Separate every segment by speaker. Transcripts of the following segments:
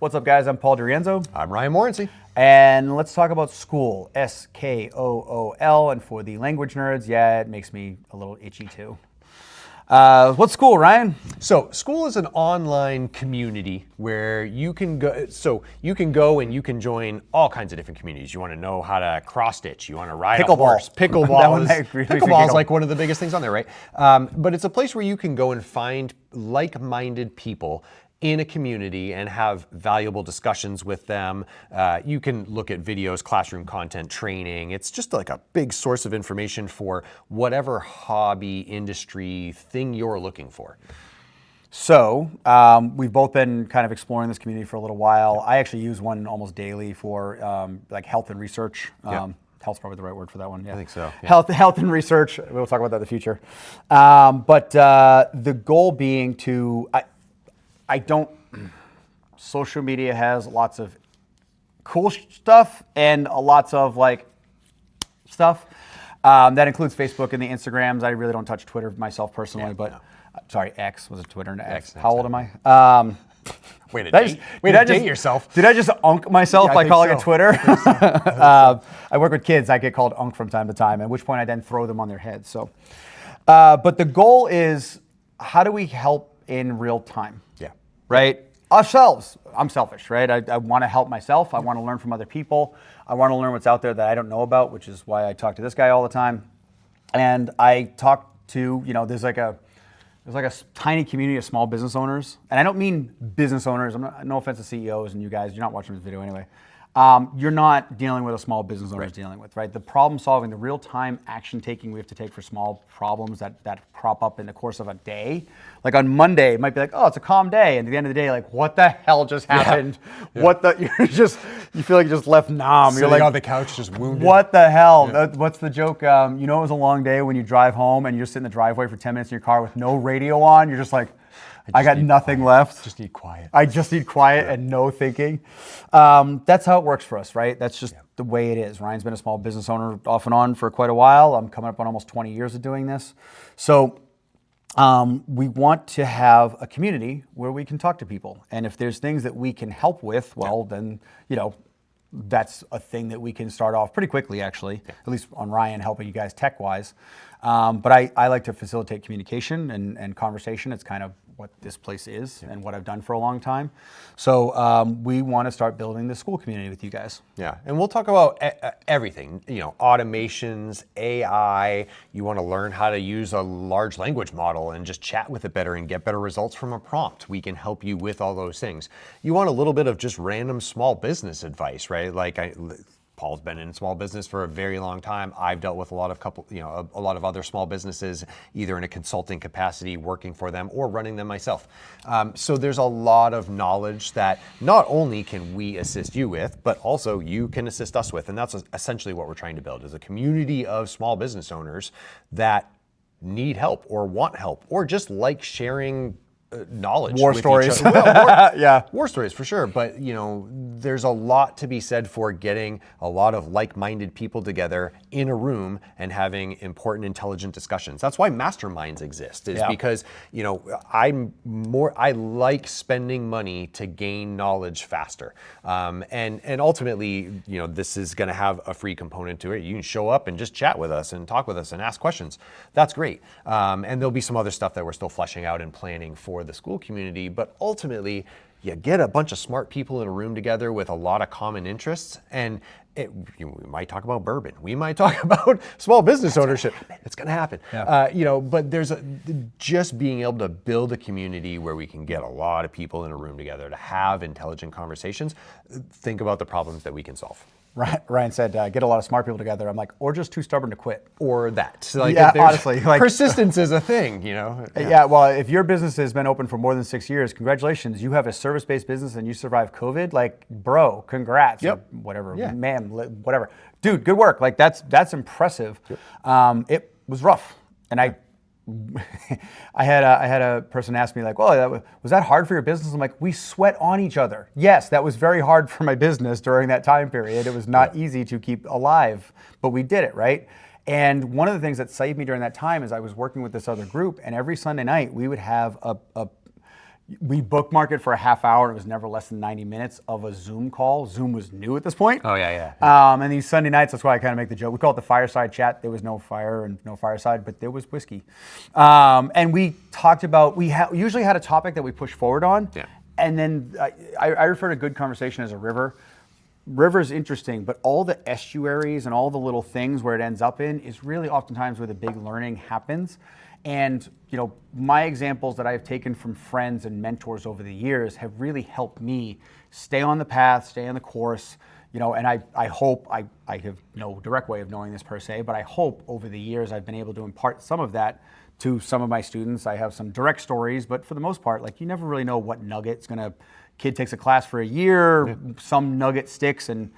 Speaker 1: What's up, guys? I'm Paul Dirienzo.
Speaker 2: I'm Ryan Morrissey.
Speaker 1: And let's talk about Skool, S-K-O-O-L. And for the language nerds, yeah, it makes me a little itchy too. What's Skool, Ryan?
Speaker 2: So Skool is an online community where you can go. So you can go and you can join all kinds of different communities. You want to know how to cross stitch. You want to ride a horse. Pickleball is like one of the biggest things on there, right? But it's a place where you can go and find like-minded people in a community and have valuable discussions with them. You can look at videos, classroom content, training. It's just like a big source of information for whatever hobby, industry, thing you're looking for.
Speaker 1: So we've both been kind of exploring this community for a little while. I actually use one almost daily for like health and research. Health's probably the right word for that one. Yeah.
Speaker 2: I think so. Yeah.
Speaker 1: Health and research. We'll talk about that in the future. But the goal being to, social media has lots of cool stuff and lots of like stuff. That includes Facebook and the Instagrams. I really don't touch Twitter myself personally, sorry, X. Was it Twitter and X? How old am I?
Speaker 2: Way to date yourself.
Speaker 1: Did I just unk myself by calling it Twitter? I work with kids. I get called unk from time to time, at which point I then throw them on their heads. So, but the goal is, how do we help in real time?
Speaker 2: Yeah.
Speaker 1: Right? Ourselves. I'm selfish, right? I want to help myself. I want to learn from other people. I want to learn what's out there that I don't know about, which is why I talk to this guy all the time. And I talk to, there's like a tiny community of small business owners. And I don't mean business owners. No offense to CEOs and you guys. You're not watching this video anyway. You're not dealing with a small business owner is dealing with, right? The problem solving, the real-time action taking we have to take for small problems that crop up in the course of a day. Like on Monday, it might be like, oh, it's a calm day. And at the end of the day, like, what the hell just happened? Yeah. You feel like you just left numb.
Speaker 2: Sitting
Speaker 1: you're like
Speaker 2: on the couch just wounded.
Speaker 1: What the hell? Yeah. What's the joke? It was a long day when you drive home and you just sit in the driveway for 10 minutes in your car with no radio on. You're just like, I got nothing left.
Speaker 2: Just need quiet.
Speaker 1: I just need quiet and no thinking. That's how it works for us, right? That's just the way it is. Ryan's been a small business owner off and on for quite a while. I'm coming up on almost 20 years of doing this. So we want to have a community where we can talk to people. And if there's things that we can help with, then, that's a thing that we can start off pretty quickly, actually, at least on Ryan, helping you guys tech-wise. But I like to facilitate communication and conversation. It's kind of what this place is and what I've done for a long time. So we want to start building the Skool community with you guys.
Speaker 2: Yeah, and we'll talk about everything, automations, AI. You want to learn how to use a large language model and just chat with it better and get better results from a prompt. We can help you with all those things. You want a little bit of just random small business advice, right? Like Paul's been in small business for a very long time. I've dealt with a lot of other small businesses, either in a consulting capacity, working for them, or running them myself. So there's a lot of knowledge that not only can we assist you with, but also you can assist us with. And that's essentially what we're trying to build, is a community of small business owners that need help or want help or just like sharing knowledge.
Speaker 1: War stories.
Speaker 2: War stories for sure. But there's a lot to be said for getting a lot of like-minded people together in a room and having important, intelligent discussions. That's why masterminds exist, because I like spending money to gain knowledge faster. And ultimately, this is going to have a free component to it. You can show up and just chat with us and talk with us and ask questions. That's great. And there'll be some other stuff that we're still fleshing out and planning for the Skool community, but ultimately you get a bunch of smart people in a room together with a lot of common interests, and we might talk about bourbon, we might talk about small business ownership. It's going to happen. Yeah. But there's just being able to build a community where we can get a lot of people in a room together to have intelligent conversations, think about the problems that we can solve.
Speaker 1: Ryan said, get a lot of smart people together. I'm like, or just too stubborn to quit.
Speaker 2: Or that.
Speaker 1: Honestly.
Speaker 2: Persistence is a thing,
Speaker 1: Yeah, well, if your business has been open for more than 6 years, congratulations. You have a service-based business and you survived COVID. Like, bro, congrats.
Speaker 2: Yep.
Speaker 1: Or whatever, ma'am, whatever. Dude, good work. Like, that's impressive. Yep. It was rough. And I had a person ask me like, well, was that hard for your business? I'm like, we sweat on each other. Yes, that was very hard for my business during that time period. It was not easy to keep alive, but we did it, right? And one of the things that saved me during that time is I was working with this other group, and every Sunday night we would have We bookmarked it for a half hour. It was never less than 90 minutes of a Zoom call. Zoom was new at this point.
Speaker 2: Oh, yeah.
Speaker 1: And these Sunday nights, that's why I kind of make the joke. We call it the fireside chat. There was no fire and no fireside, but there was whiskey. And we talked about, we usually had a topic that we pushed forward on.
Speaker 2: Yeah.
Speaker 1: And then I refer to good conversation as a river. River's interesting, but all the estuaries and all the little things where it ends up in is really oftentimes where the big learning happens. And my examples that I've taken from friends and mentors over the years have really helped me stay on the path, stay on the course. And I hope, I have no direct way of knowing this per se, but I hope over the years I've been able to impart some of that to some of my students. I have some direct stories, but for the most part, you never really know what nugget's kid takes a class for a year, some nugget sticks, and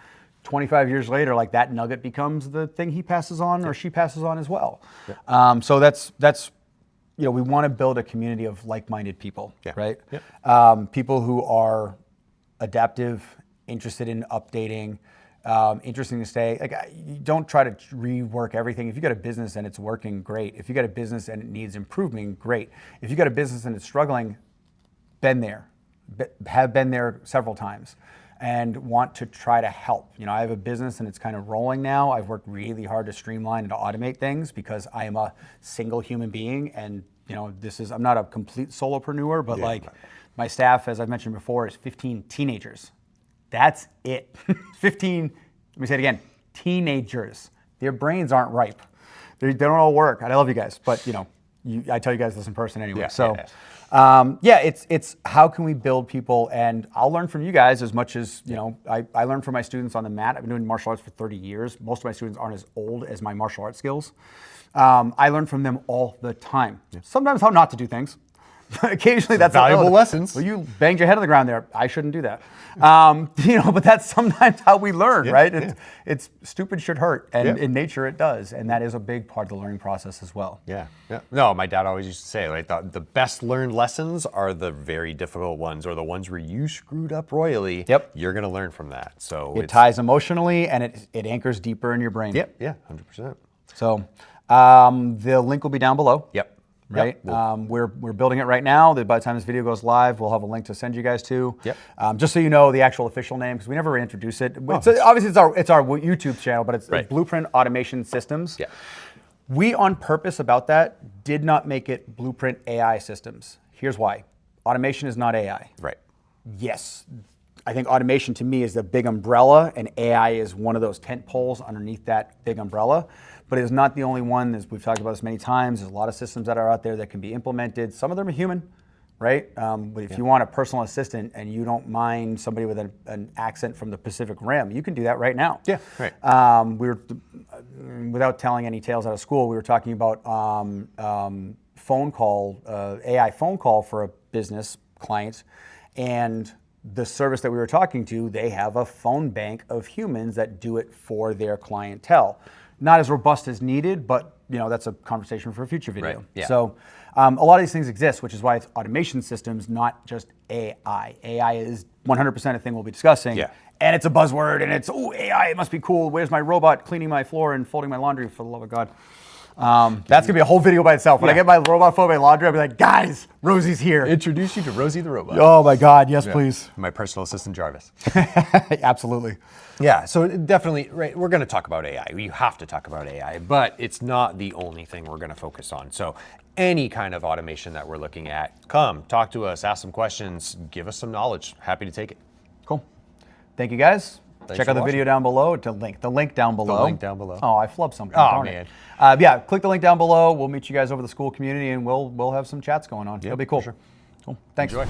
Speaker 1: 25 years later, that nugget becomes the thing he passes on or she passes on as well. Yeah. So that's we want to build a community of like-minded people, right? Yeah. People who are adaptive, interested in updating, interesting to stay. You don't try to rework everything. If you got a business and it's working, great. If you got a business and it needs improving, great. If you got a business and it's struggling, been there, have been there several times, and want to try to help. I have a business and it's kind of rolling now. I've worked really hard to streamline and to automate things because I am a single human being, and I'm not a complete solopreneur, but my staff, as I've mentioned before, is 15 teenagers. That's it. 15, let me say it again, teenagers. Their brains aren't ripe. They don't all work. I love you guys, but I tell you guys this in person anyway. It's how can we build people, and I'll learn from you guys as much as, I learn from my students on the mat. I've been doing martial arts for 30 years. Most of my students aren't as old as my martial arts skills. I learn from them all the time. Yeah. Sometimes how not to do things. Occasionally that's
Speaker 2: valuable lessons.
Speaker 1: Well, you banged your head on the ground there. I shouldn't do that. But that's sometimes how we learn, right? It's stupid should hurt, and in nature it does, and that is a big part of the learning process as well.
Speaker 2: Yeah. No, my dad always used to say, the best learned lessons are the very difficult ones, or the ones where you screwed up royally. Yep. You're going to learn from that. So
Speaker 1: it ties emotionally, and it anchors deeper in your brain.
Speaker 2: Yep. Yeah. 100%.
Speaker 1: So the link will be down below.
Speaker 2: Yep.
Speaker 1: Right, we're building it right now. By the time this video goes live, we'll have a link to send you guys to. Yep. Just so you know the actual official name, because we never introduce it. Obviously, it's our YouTube channel, but it's Blueprint Automation Systems. Yeah. We, on purpose about that, did not make it Blueprint AI Systems. Here's why: automation is not AI.
Speaker 2: Right.
Speaker 1: Yes, I think automation to me is the big umbrella, and AI is one of those tent poles underneath that big umbrella. But it is not the only one. As we've talked about this many times, there's a lot of systems that are out there that can be implemented. Some of them are human, right? But if you want a personal assistant and you don't mind somebody with an accent from the Pacific Rim, you can do that right now.
Speaker 2: Yeah, right.
Speaker 1: We were, without telling any tales out of school, we were talking about phone call, AI phone call for a business client, and the service that we were talking to, they have a phone bank of humans that do it for their clientele. Not as robust as needed, but that's a conversation for a future video. Right. Yeah. So a lot of these things exist, which is why it's automation systems, not just AI. AI is 100% a thing we'll be discussing. Yeah. And it's a buzzword, and it's, AI, it must be cool. Where's my robot cleaning my floor and folding my laundry, for the love of God? That's gonna be a whole video by itself. When I get my robot fold my laundry, I'll be like, guys, Rosie's here.
Speaker 2: Introduce you to Rosie the robot.
Speaker 1: Oh my God, yes, please.
Speaker 2: My personal assistant Jarvis.
Speaker 1: Absolutely.
Speaker 2: Yeah, so definitely, right, we're gonna talk about AI. You have to talk about AI, but it's not the only thing we're gonna focus on. So any kind of automation that we're looking at, come, talk to us, ask some questions, give us some knowledge. Happy to take it.
Speaker 1: Cool. Thank you, guys.
Speaker 2: Thanks
Speaker 1: Check out the video down below. The link down below.
Speaker 2: The link down below.
Speaker 1: Oh, I flubbed something.
Speaker 2: Oh, man.
Speaker 1: Yeah, click the link down below. We'll meet you guys over the Skool community, and we'll have some chats going on. It'll be cool.
Speaker 2: For sure.
Speaker 1: Cool. Thanks.
Speaker 2: Enjoy.